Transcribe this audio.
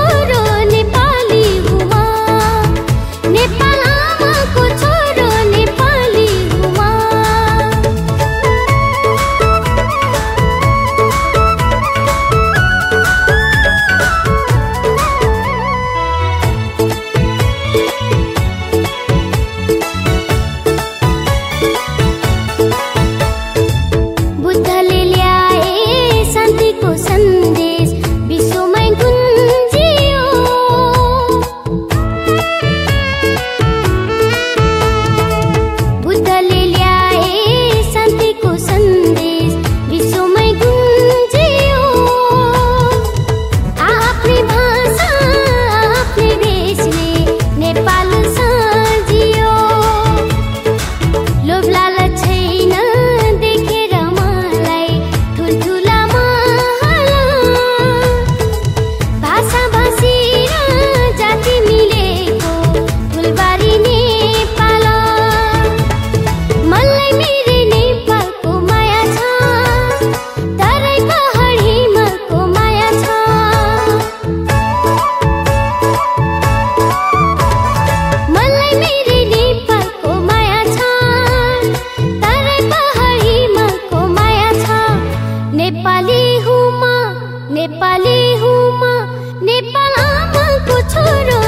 छोरो नेपाली हुमा, नेपाल आमाको छोरो नेपाली हुमा। बुद्धले ल्याए शान्तिको सन्देश विश्वमै गुन्जियो। बुद्धले ल्याए शान्तिको सन्देश विश्वमै गुन्जियो। आफ्नै भाषा आफ्नै देशले नेपाल साजियो। लोभ लालच छैन देखेर मलाई ठुल्ठुला महल। भाषा भाषी र जाति मिलेको फुलबारी नेपाल। मलाई मेरै नेपालको माया छ, तराई पहाड हिमालको माया छ। मलाई मेरै नेपालको माया छ, तराई पहाड हिमालको माया छ। नेपाली हुमा, नेपाली हुमा, नेपाल आमाको छोरो